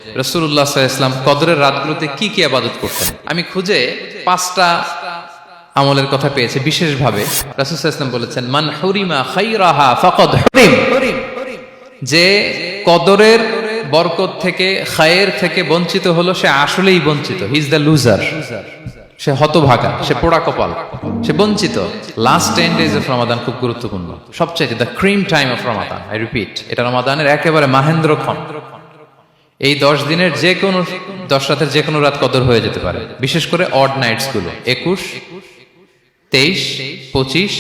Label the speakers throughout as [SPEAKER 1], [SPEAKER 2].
[SPEAKER 1] রাসূলুল্লাহ সাল্লাল্লাহু আলাইহি ওয়াসাল্লাম কদরের রাতগুলোতে কি কি ইবাদত করতেন। আমি খুঁজে 5টা আমলের কথা পেয়েছি বিশেষভাবে। রাসূল সাল্লাল্লাহু আলাইহি ওয়াসাল্লাম বলেছেন, মান হুরিমা খায়রাহা ফাকাদ হুরিম, যে কদরের বরকত থেকে খায়ের থেকে বঞ্চিত হলো সে আসলেই বঞ্চিত। হি ইজ দ্য লুজার, সে হতভাগা, সে পোড়া কপাল, সে বঞ্চিত। লাস্ট 10 days অফ রমাদান খুব গুরুত্বপূর্ণ, সবচেয়ে the cream time of Ramadan. I repeat, এটা রমাদানের একেবারে মাহেন্দ্রক্ষণ। এই 10 দিনের যে কোনো 10 রাতের যে কোনো রাত কদর হয়ে যেতে পারে, বিশেষ করে অড নাইটস গুলো 21, 23, 25,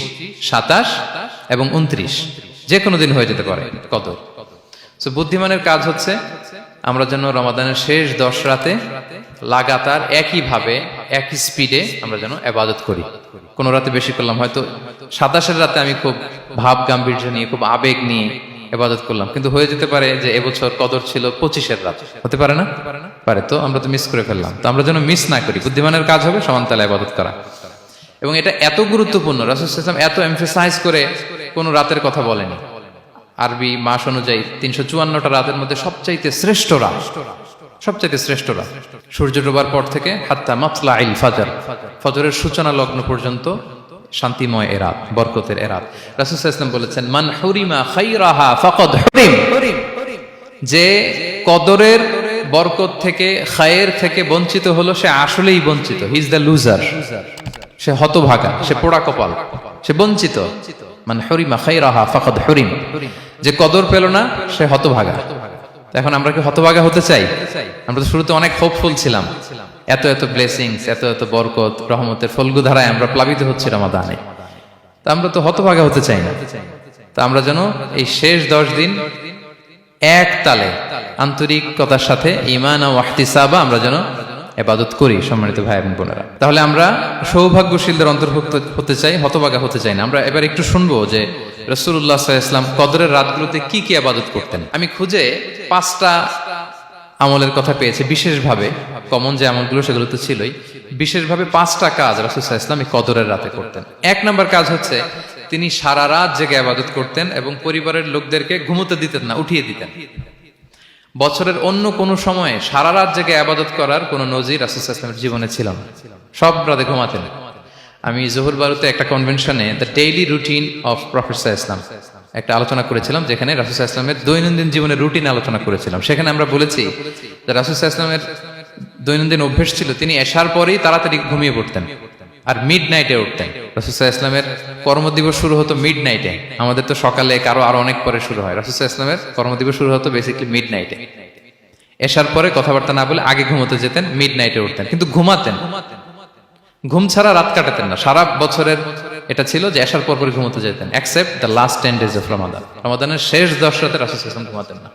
[SPEAKER 1] 27 এবং 29, যে কোনো দিন হয়ে যেতে পারে কদর। সো বুদ্ধিমানের কাজ হচ্ছে আমরা যেন রমাদানের শেষ 10 রাতে লাগাতার একইভাবে একই স্পিডে আমরা যেন ইবাদত করি। কোন রাতে বেশি করলাম, হয়তো 27-এর রাতে আমি খুব ভাব গাম্ভীর্য নিয়ে খুব আবেগ নিয়ে ইবাদত করলাম, কিন্তু হয়ে যেতে পারে যে এবছর কদর ছিল 25-এর রাত, হতে পারে না? পারে। তো আমরা তো মিস করে ফেললাম। তো আমরা যেন মিস না করি। বুদ্ধিমানের কাজ হবে সমানতালে ইবাদত করা। এবং এটা এত গুরুত্বপূর্ণ, রাসূল সাল্লাল্লাহু আলাইহি ওয়াসাল্লাম এত এমফাসাইজ করে কোন রাতের কথা বলেনি। আরবি মাস অনুযায়ী 354টা রাতের মধ্যে সবচাইতে শ্রেষ্ঠ রাত, সবচাইতে শ্রেষ্ঠ রাত সূর্য ডোবার পর থেকে হাত্তা মাতলাইল ফাজর, ফজরের সূচনা লগ্ন পর্যন্ত শান্তিময় এ রাত, বরকতের এ রাত। রাসূল সাল্লাল্লাহু আলাইহি ওয়াসাল্লাম বলেছেন, মান হুরিমা খায়রাহা ফাকাদ হুরিম, যে কদরের বরকত থেকে খায়ের থেকে বঞ্চিত হলো সে আসলেই বঞ্চিত। হি ইজ দ্য লুজার, সে হতভাগা, সে পোড়া কপাল, সে বঞ্চিত। মান হুরিমা খায়রাহা ফাকাদ হুরিম, যে কদর পেল না সে হতভাগা। এখন আমরা কি হতভাগা হতে চাই? আমরা তো শুরুতে অনেক হোপফুল ছিলাম, এত এত ব্লেসিংস, এত এত বরকত, রহমতের ফলগু ধারায় আমরা প্লাবিত হচ্ছি রমাদানে। তা আমরা তো হতভাগা হতে চাই না। তা আমরা যেন এই শেষ 10 দিন এক তালে আন্তরিকতার সাথে ঈমান ও ইহতিসাবা আমরা যেন ইবাদত করি। সম্মানিত ভাই এবং বোনেরা, তাহলে আমরা সৌভাগ্যশীলদের অন্তর্ভুক্ত হতে চাই, হতভাগা হতে চাই না। আমরা এবার একটু শুনবো যে রাসূলুল্লাহ সাল্লাল্লাহু আলাইহি ওয়াসাল্লাম কদরের রাতগুলোতে কি কি ইবাদত করতেন। আমি খুঁজে 5টা আমলের কথা পেয়েছি বিশেষভাবে। কমন যে আমলগুলো সেগুলো তো ছিলই, বিশেষভাবে 5টা কাজ রাসূল সাল্লাল্লাহু আলাইহি ওয়াসাল্লাম এই কদরের রাতে করতেন। 1 নম্বর কাজ হচ্ছে তিনি সারা রাত জেগে ইবাদত করতেন এবং পরিবারের লোকদেরকে ঘুমোতে দিতেন না, উঠিয়ে দিতেন। বছরের অন্য কোন সময়ে সারা রাত জেগে ইবাদত করার কোন নজির রাসূল সাল্লাল্লাহু আলাইহি ওয়াসাল্লামের জীবনে ছিল না। সব রাতে ঘুমাতেন। আমি জোহর বারুতে একটা কনভেনশনে the daily routine of prophet সাল্লাল্লাহু আলাইহি ওয়াসাল্লাম একটা আলোচনা করেছিলাম, যেখানে রাসূল সাল্লাল্লাহু আলাইহি ওয়াসাল্লামের দৈনন্দিন জীবনের রুটিন আলোচনা করেছিলাম। সেখানে আমরা বলেছি যে রাসূল সাল্লাল্লাহু আলাইহি ওয়াসাল্লামের দৈনন্দিন অভ্যাস ছিল তিনি এশার পরেই তাড়াতাড়ি ঘুমিয়ে পড়তেন আর মিড নাইটে উঠতেন। রাসূল সাল্লাল্লাহু আলাইহি ওয়াসাল্লামের কর্মদিবস শুরু হতো মিড নাইটে। আমাদের তো সকালে আরো অনেক পরে শুরু হয়। রাসূল সাল্লাল্লাহু আলাইহি ওয়াসাল্লামের কর্মদিবস শুরু হতো বেসিক্যালি মিড নাইটে। এশার পরে কথাবার্তা না বলে আগে ঘুমোতে যেতেন, মিড নাইটে উঠতেন, কিন্তু ঘুমাতেন। ঘুম ছাড়া রাত কাটাতেন না। সারা বছরের এটা ছিল যে এশার পর পরে ঘুমোতে যেতেন, except the last 10 days of Ramadan. রমাদানের শেষ 10 রাতে রাসূল সাল্লাল্লাহু আলাইহি ওয়াসাল্লাম ঘুমাতেন না।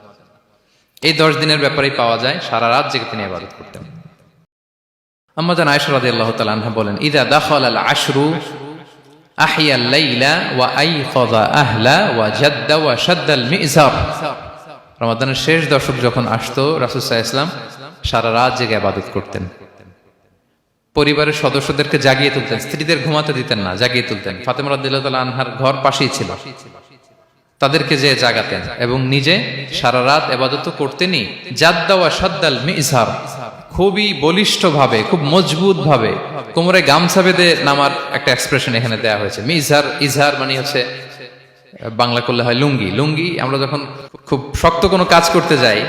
[SPEAKER 1] এই 10 দিনের ব্যাপারেই পাওয়া যায় সারা রাত জেগে তিনি ইবাদত করতেন। আম্মা জান আয়েশা রাদিয়াল্লাহু তাআলা আনহা বলেন, ইযা দাখালাল আশরু আহইয়াল লাইলা ওয়া আইখাযা আহলা ওয়া জাদ্দা ওয়া শাদ্দাল মিজার। রমাদানের শেষ দশক যখন আসতো রাসূল সাল্লাল্লাহু আলাইহি ওয়াসাল্লাম সারা রাত জেগে ইবাদত করতেন। পরিবারের সদস্যদেরকে জাগিয়ে তুলতেন, স্ত্রীদের ঘুমাতে দিতেন না, জাগিয়ে তুলতেন। ফাতেমা রাদিয়াল্লাহু তাআলা আনহার ঘর পাশেই ছিল, তাদেরকে যে জাগাতেন এবং নিজে সারা রাত ইবাদত করতেনই। জাদ্দা ওয়া শাদ্দাল মিজার, খুবই বলিষ্ঠ ভাবে, খুব মজবুত ভাবে কোমরে গামছা বেঁধে নামার একটা এক্সপ্রেশন এখানে দেয়া হয়েছে। মিজার, ইজহার মানে হচ্ছে বাংলা করলে হয় লুঙ্গি। লুঙ্গি আমরা যখন খুব শক্ত কোনো কাজ করতে যাই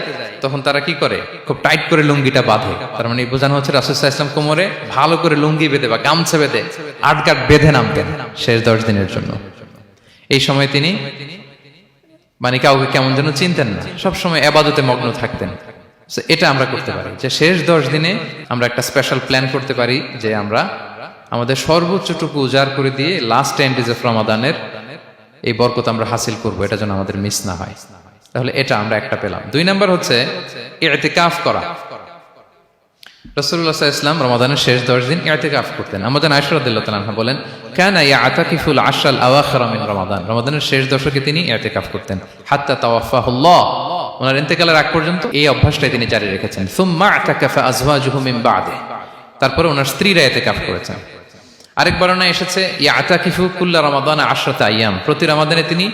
[SPEAKER 1] তখন তারা কি করে, খুব টাইট করে লুঙ্গিটা বাঁধে। তার মানে বোঝানো হচ্ছে রাসূল সাল্লাল্লাহু আলাইহি ওয়াসাল্লাম কোমরে ভালো করে লুঙ্গি বেঁধে বা গামছা বেঁধে আটগাট বেঁধে নামতেন শেষ 10 দিনের জন্য। এই সময় তিনি মানে কাউকে কেমন যেন চিনতেন না, সবসময় ইবাদতে মগ্ন থাকতেন। এটা আমরা করতে পারি যে শেষ 10 দিনে আমরা একটা স্পেশাল প্ল্যান করতে পারি যে আমরা আমাদের সর্বোচ্চটুকু উজাড় করে দিয়ে লাস্ট 10 days অফ রমাদানের এই বরকত আমরা হাসিল করব, এটা যেন আমাদের মিস না হয়। তাহলে এটা আমরা একটা পেলাম। 2 নাম্বার হচ্ছে ইতিকাফ করা। রাসূলুল্লাহ সাল্লাল্লাহু আলাইহি ওয়াসাল্লাম রমাদানের শেষ 10 দিন ইতিকাফ করতেন। আম্মা জান আয়েশা রাদিয়াল্লাহু তাআলা আনহা বলেন, কানা ইয়াতাকিফুল আশরাল আওয়াখির মিন রমাদান। রমাদানের শেষ দশকে তিনি ইতিকাফ করতেন হাত্তা তাওয়াফাহুল্লাহ, ওনার ইন্তেকালের আগ পর্যন্ত এই অভ্যাসটাই তিনি জারি রেখেছেন। সুম্মা আতাকাফা আজওয়াজুহু মিন বাদে, তারপরে ওনার স্ত্রীরা ইতিকাফ করেছেন। আরেক বর্ণনায় এসেছে ইয়াতাকিফু কুল্লা রমাদান 10 আইয়াম, প্রতি রমাদানে তিনি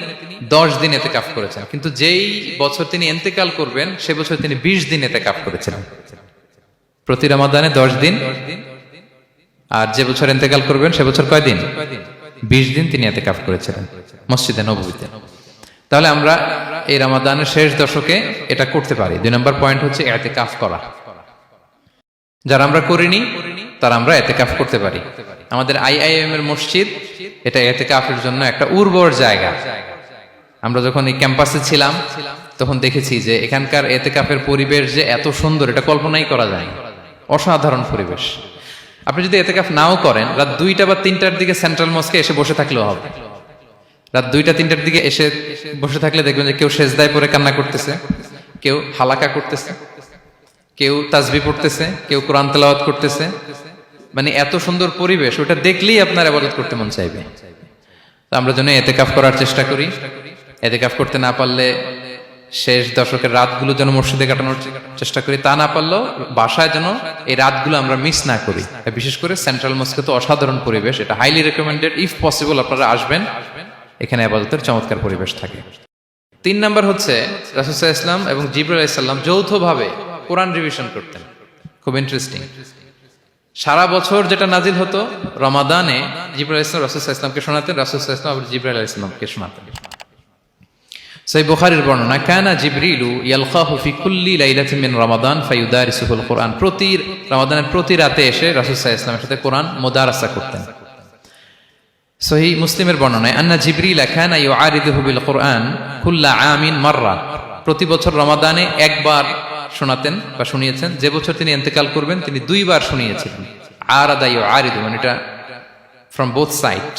[SPEAKER 1] 10 দিন ইতিকাফ করেছেন। কিন্তু যেই বছর তিনি ইন্তেকাল করবেন সে বছর তিনি 20 দিন ইতিকাফ করেছিলেন। প্রতি রমাদানে 10 দিন, আর যে বছর ইন্তেকাল করবেন সে বছর কয় দিন? 20 দিন তিনি ইতিকাফ করেছিলেন মসজিদে নববীতে। তাহলে আমরা এই রমাদানের শেষ দশকে এটা করতে পারি। 2 নম্বর পয়েন্ট হচ্ছে ইতিকাফ করা। যারা আমরা করিনি তারা আমরা ইতিকাফ করতে পারি। আমাদের আইআইএম এর মসজিদ এটা ইতিকাফের জন্য একটা উর্বর জায়গা। আমরা যখন এই ক্যাম্পাসে ছিলাম তখন দেখেছি যে এখানকার ইতিকাফের পরিবেশ যে এত সুন্দর এটা কল্পনাই করা যায় না। অসাধারণ পরিবেশ। আপনি যদি ইতিকাফ নাও করেন, রাত 2টা বা 3টার দিকে সেন্ট্রাল মস্কে এসে বসে থাকলেও হবে। রাত 2টা 3টার দিকে এসে বসে থাকলে দেখবেন যে কেউ সেজদায় পড়ে কান্না করতেছে, কেউ হালাকা করতেছে, কেউ তাসবিহ পড়তেছে, কেউ কোরআন তেলাওয়াত করতেছে। মানে এত সুন্দর পরিবেশ, ওটা দেখলেই আপনার ইবাদত করতে মন চাইবে। তো আমরা যেন ইতিকাফ করার চেষ্টা করি। ইতিকাফ করতে না পারলে শেষ দশকের রাতগুলো যেন মসজিদে কাটানোর চেষ্টা করি, তা না পারলেও বাসায় যেন এই রাতগুলো আমরা মিস না করি। বিশেষ করে সেন্ট্রাল মস্কে তো অসাধারণ পরিবেশ, এটা হাইলি রেকমেন্ডেড। ইফ পসিবল আপনারা আসবেন, এখানে ইবাদতের চমৎকার পরিবেশ থাকে। 3 নাম্বার হচ্ছে রাসূল সাল্লাল্লাহু আলাইহি ওয়াসাল্লাম এবং জিবরাইল আলাইহিস সালাম যৌথভাবে কোরআন রিভিশন করতেন। খুব ইন্টারেস্টিং। সারা বছর যেটা নাজিল হতো, রমাদানে জিবরাইল আলাইহিস সালাম রাসূল সাল্লাল্লাহু আলাইহি ওয়াসাল্লামকে শোনাতেন, রাসূল সাল্লাল্লাহু আলাইহি ওয়াসাল্লাম আবার জিবরাইল আলাইহিস সালামকে শোনাতেন। সহিহ বুখারীর বর্ণনা, কানা জিবরিলু ইয়ালকাহু ফি কুল্লি লাইলাতিন মিন রমাদান ফায়ুদারিসুহুল কুরআন। প্রতি রমাদানের প্রতি রাতে এসে রাসূল সাল্লাল্লাহু আলাইহি ওয়াসাল্লামের সাথে কোরআন মুদারাসা করতেন। সহিহ মুসলিমের বর্ণনায়, আন্না জিবরিল কানা ইউআরিদুহু বিল কুরআন কুল্লা আমিন মাররা। প্রতি বছর রমাদানে একবার শোনাতেন বা শুনিয়েছেন। যে বছর তিনি ইন্তেকাল করবেন তিনি 2 বার শুনিয়েছিলেন। আরাদা ইউআরিদু, মানে এটা ফ্রম বোথ সাইড।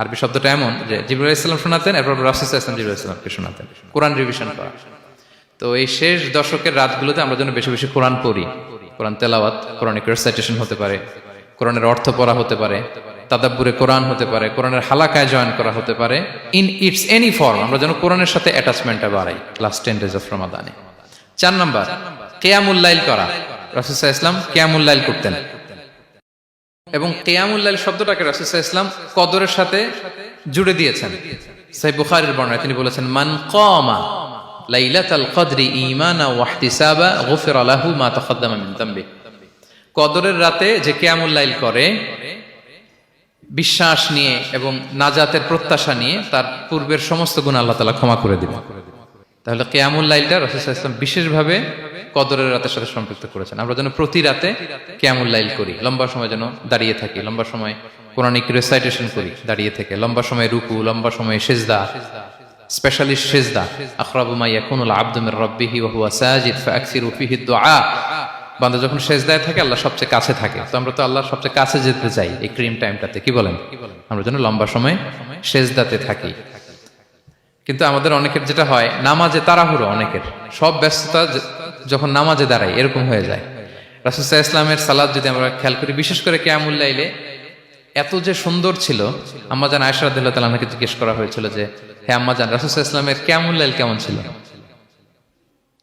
[SPEAKER 1] আরবি শব্দটা এমন যে জিবরাইল আলাইহিস সালাম শোনাতেন, এরপর রাসূল সাল্লাল্লাহু আলাইহি ওয়াসাল্লাম জিবরাইল আলাইহিস সালামকে শোনাতেন। কোরআন রিভিশন করা। তো এই শেষ দশকের রাতগুলোতে আমরা যেন বেশি বেশি কোরআন পড়ি। কোরআন তেলাওয়াত, কোরআনিক রেসাইটেশন হতে পারে, কোরআনের অর্থ পড়া হতে পারে, তাদাব্বুরে কোরআন হতে পারে, কোরআনের হালাকায় জয়েন করা হতে পারে। ইন ইটস এনি ফর্ম আমরা যেন কোরআনের সাথে অ্যাটাচমেন্টটা বাড়াই লাস্ট 10 ডেজ অফ রমাদানে। 4 নাম্বার, কিয়ামুল লাইল করা। রাসূল সাল্লাল্লাহু আলাইহি ওয়াসাল্লাম কিয়ামুল লাইল করতেন এবং কিয়ামুল লাইল শব্দটাকে রাসূল সাল্লাল্লাহু আলাইহি ওয়াসাল্লাম কদরের সাথে জুড়ে দিয়েছেন। সহিহ বুখারীর বর্ণনায় তিনি বলেছেন, মান কামা লাইলাতাল কদরি ঈমানা ওয়া ইহতিসাবা গুফিরা লাহু মা তাকদ্দামা মিন যামবি। কদরের রাতে যে কিয়ামুল লাইল করে বিশ্বাস নিয়ে এবং নাজাতের প্রত্যাশা নিয়ে, তার পূর্বের সমস্ত গুনাহ আল্লাহ তাআলা ক্ষমা করে দিবেন। তাহলে কিয়ামুল লাইলটা রাসূল সাল্লাল্লাহু আলাইহি ওয়াসাল্লাম বিশেষভাবে কদরের রাতের সাথে সম্পৃক্ত করেছেন। আমরা যেন প্রতি রাতে কিয়ামুল লাইল করি, লম্বা সময় যেন দাঁড়িয়ে থাকি, লম্বা সময় কোরআনিক রেসাইটেশন করি দাঁড়িয়ে থেকে, লম্বা সময় রুকু, লম্বা সময় সিজদা, স্পেশালি সিজদা। আখরাবু মা ইয়াকুনুল আবদু মির রাব্বিহি ওয়া হুয়া সাজিদ ফাআকসিরু ফিহি দুআ। বান্দা যখন সিজদায় থাকে আল্লাহ সবচেয়ে কাছে থাকে। তো আমরা তো আল্লাহর সবচেয়ে কাছে যেতে চাই এই ক্রিম টাইমটাতে, কি বলেন? আমরা যেন লম্বা সময় সিজদাতে থাকি। কিন্তু আমাদের অনেকের যেটা হয়, নামাজে তাড়াহুড়ো, অনেকের সব ব্যস্ততা যখন নামাজে দাঁড়াই এরকম হয়ে যায়। রাসূল সাল্লাল্লাহু আলাইহি ওয়াসাল্লামের সালাত যদি আমরা খেয়াল করি, বিশেষ করে কিয়ামুল লাইলে এত যে সুন্দর ছিল। আম্মাজান আয়েশা রাদিয়াল্লাহু তাআলা আনহাকে জিজ্ঞেস করা হয়েছিল যে, হে আম্মাজান, রাসূল সাল্লাল্লাহু আলাইহি ওয়াসাল্লামের কিয়ামুল লাইল কেমন ছিল,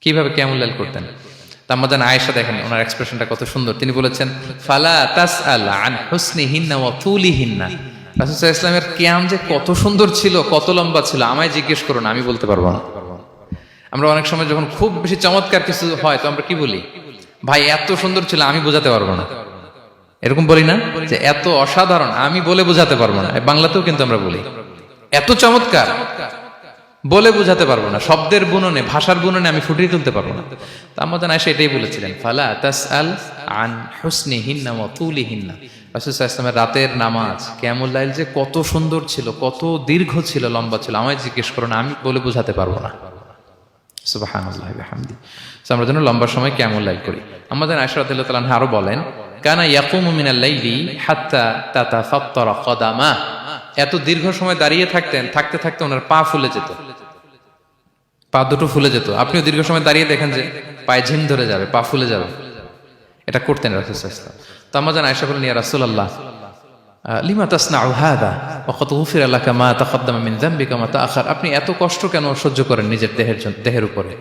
[SPEAKER 1] কিভাবে কিয়ামুল লাইল করতেন? আম্মাজান আয়েশা দেখেন ওনার এক্সপ্রেশনটা কত সুন্দর। তিনি বলেছেন, ফালা তাসআল আন হুসনিহিন্না ওয়া তুলিহিন্না। রাসূল সাল্লাল্লাহু আলাইহি ওয়াসাল্লামের কিয়াম যে কত সুন্দর ছিল, কত লম্বা ছিল, আমায় জিজ্ঞেস করো না, আমি বলতে পারবো না। আমরা অনেক সময় যখন খুব বেশি চমৎকার কিছু হয় তো আমরা কি বলি, ভাই এত সুন্দর ছিল, আমি বোঝাতে পারবো না। এরকম বলি না যে এত অসাধারণ, আমি বলে বোঝাতে পারবো না। বাংলাতেও কিন্তু আমরা বলি এত চমৎকার, বলে বোঝাতে পারবো না, শব্দের বুননে, ভাষার বুননে আমি ফুটিয়ে তুলতে পারবো না। তো আম্মাজান আয়েশা এটাই বলেছিলেন, ফালা তাসআল আন হুসনিহিন্না ওয়া তুলিহিন্না। রাসূল সাল্লাল্লাহু আলাইহি ওয়াসাল্লামের রাতের নামাজ কিয়ামুল লাইল যে কত সুন্দর ছিল, কত দীর্ঘ ছিল, লম্বা ছিল, আমায় জিজ্ঞেস করো না, আমি বলে বোঝাতে পারবো না। সুবহানাল্লাহি ওয়া বিহামদি। আমরা যেন লম্বা সময় কিয়ামুল লাইল করি। আম্মাজান আয়েশা রাদিয়াল্লাহু তাআলা আনহা আরো বলেন, কানা ইয়াকুমু মিনাল লাইলি হাত্তা তাতাফাত্তারা কদামা। এত দীর্ঘ সময় দাঁড়িয়ে থাকতেন, থাকতে থাকতে ওনার পা ফুলে যেত, পা দুটো ফুলে যেত। আপনিও দীর্ঘ সময় দাঁড়িয়ে দেখেন যে পায়ে ঝিম ধরে যাবে, পা ফুলে যাবে। এটা করতেন রাসূল সাল্লাল্লাহু আলাইহি ওয়াসাল্লাম। তো আম্মাজান আয়েশা বলেন, ইয়া রাসূলুল্লাহ লিমা তাসনাউ হাযা ওয়া ক্বাদ গুফিরা লাকা মা তাকদ্দামা মিন যামবিকা মা তাআখার। আপনি এত কষ্ট কেন সহ্য করেন নিজের দেহের উপরে?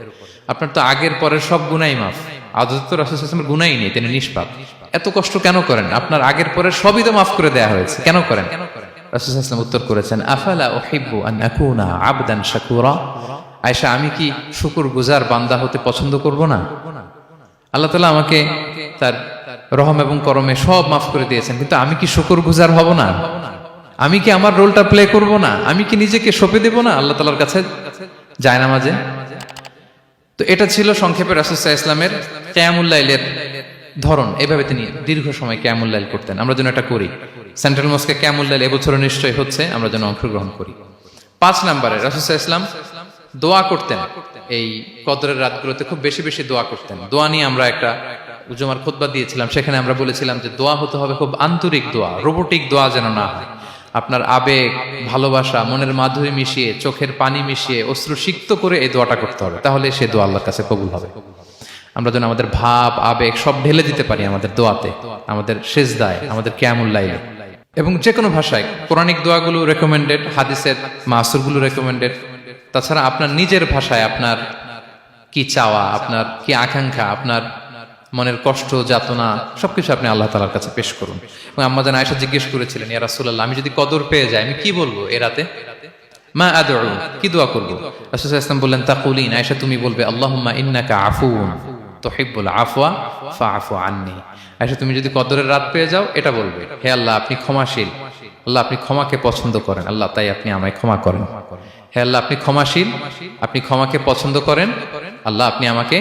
[SPEAKER 1] আপনার তো আগের পরের সব গুনাহই মাফ। আদতে তো রাসূল সাল্লাল্লাহু আলাইহি ওয়াসাল্লামের গুনাহই নেই, তিনি নিষ্পাপ। এত কষ্ট কেন করেন? আপনার আগের পরের সবই তো মাফ করে দেয়া হয়েছে, কেন করেন? রাসূল সাল্লাল্লাহু আলাইহি ওয়াসাল্লাম উত্তর করেছেন, আফালা উহিব্বু আন আকুনা আবদান শাকুরা। আয়েশা, আমি কি শুকরগুজার বান্দা হতে পছন্দ করব না? আল্লাহ তাআলা আমাকে তার রহম এবং করমে সব মাফ করে দিয়েছেন, কিন্তু আমি কি শুকরগুজার হব না? আমি কি আমার রোলটা প্লে করব না? আমি কি নিজেকে সঁপে দেব না আল্লাহ তাআলার কাছে জায়নামাজে? তো এটা ছিল সংক্ষেপে রাসূল সাল্লাল্লাহু আলাইহি ওয়াসাল্লামের কিয়ামুল লাইলের ধরন। এভাবে তিনি দীর্ঘ সময় কিয়ামুল লাইল করতেন। আমরা যেন এটা করি। সেন্ট্রাল মস্কে কিয়ামুল লাইল এবছরও নিশ্চয়ই হচ্ছে, আমরা যেন অংশগ্রহণ করি। 5 নম্বরে রাসূল সাল্লাল্লাহু আলাইহি ওয়াসাল্লাম দোয়া করতেন। এই কদরের রাতগুলোতে খুব বেশি বেশি দোয়া করতেন। দোয়া নিয়ে আমরা একটা জুমার খুতবা দিয়েছিলাম, সেখানে আমরা বলেছিলাম যে দোয়া হতে হবে খুব আন্তরিক দোয়া, রোবোটিক দোয়া যেন না হয়। আপনার আবেগ, ভালোবাসা, মনের মাধুরী মিশিয়ে, চোখের পানি মিশিয়ে, অশ্রু সিক্ত করে এই দোয়াটা করতে হবে, তাহলে সে দোয়া আল্লাহর কাছে কবুল হবে। আমরা যেন আমাদের ভাব, আবেগ সব ঢেলে দিতে পারি আমাদের দোয়াতে, আমাদের সেজদায়, আমাদের কিয়ামুল লাইলে। এবং যে কোনো ভাষায় কোরআনিক দোয়াগুলো রেকমেন্ডেড, হাদিসের মাসুরগুলো রেকমেন্ডেড। তাছাড়া আপনার নিজের ভাষায় আপনার কি চাওয়া, আপনার কি আকাঙ্ক্ষা, আপনার মনের কষ্ট, যাতনা সবকিছু আপনি আল্লাহ তাআলার কাছে পেশ করুন। এবং আম্মা জান আয়েশা জিজ্ঞেস করেছিলেন, ইয়া রাসূলুল্লাহ, আমি যদি কদর পেয়ে যাই আমি কি বলবো এ রাতে? মা আদউ, কি দোয়া করব? রাসূল সাল্লাল্লাহু আলাইহি ওয়াসাল্লাম বললেন, তাকুলিন, আয়েশা তুমি বলবে, আল্লাহুম্মা ইন্নাকা আফুউন তুহিব্বুল আফওয়া ফাআফু আন্নী। আয়েশা তুমি যদি কদরের রাত পেয়ে যাও এটা বলবে, হে আল্লাহ আপনি ক্ষমাশীল, আল্লাহ আপনি ক্ষমাকে পছন্দ করেন, আল্লাহ তাই আপনি আমায় ক্ষমা করেন। হে আল্লাহ আপনি ক্ষমাশীল, আপনি ক্ষমাকে পছন্দ করেন, আল্লাহ আপনি আমাকে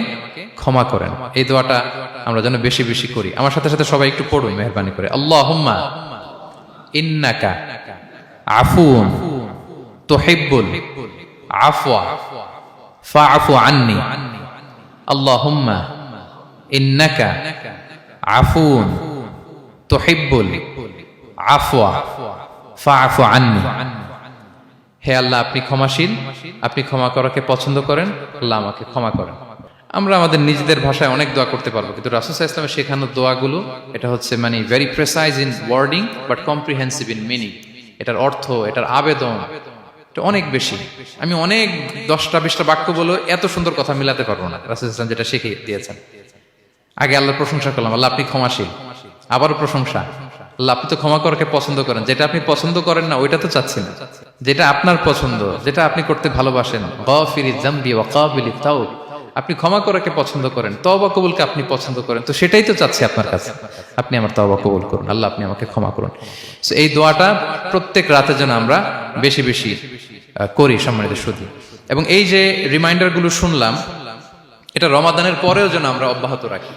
[SPEAKER 1] ক্ষমা করেন। এই দোয়াটা আমরা যেন বেশি বেশি করি। আমার সাথে সাথে সবাই একটু পড়ুন মেহেরবানি করে। আল্লাহুম্মা ইন্নাকা আফুউন তুহিব্বুল আফওয়া ফাআফু আন্নী। আল্লাহুম্মা ইন্নাকা আফুউন তুহিব্বুল আফওয়া ফাআফু আন্নী। হে আল্লাহ আপনি ক্ষমাশীল, আপনি ক্ষমা করাকে পছন্দ করেন, আল্লাহ আমাকে ক্ষমা করেন। আমরা আমাদের নিজেদের ভাষায় অনেক দোয়া করতে পারবো, কিন্তু রাসূল সাল্লাল্লাহু আলাইহি ওয়াসাল্লামের শেখানো দোয়াগুলো এটা হচ্ছে মানে very precise in wording but comprehensive in meaning. এটার অর্থ, এটার আবেদন এটা অনেক বেশি। আমি অনেক 10টা 20টা বাক্য বলে এত সুন্দর কথা মিলাতে পারবো না। রাসূল সাল্লাল্লাহু আলাইহি ওয়াসাল্লাম যেটা শিখিয়ে দিয়েছেন, আগে আল্লাহর প্রশংসা করলাম, আল্লাহ আপনি ক্ষমাশীল, আবারও প্রশংসা, আল্লাহ আপনি তো ক্ষমা করাকে পছন্দ করেন। যেটা আপনি পছন্দ করেন না ওইটা তো চাচ্ছি না, যেটা আপনার পছন্দ, যেটা আপনি করতে ভালোবাসেন, গাফিরিজ যামবি ওয়া কাবিলিত তাওব, আপনি ক্ষমা করাকে পছন্দ করেন, তওবা কবুলকে আপনি পছন্দ করেন, তো সেটাই তো চাচ্ছি আপনার কাছে, আপনি আমার তওবা কবুল করুন, আল্লাহ আপনি আমাকে ক্ষমা করুন। সো এই দোয়াটা প্রত্যেক রাতে যেন আমরা বেশি বেশি করি সম্মানিত সুধী। এবং এই যে রিমাইন্ডারগুলো শুনলাম, এটা রমাদানের পরেও যেন আমরা অব্যাহত রাখি।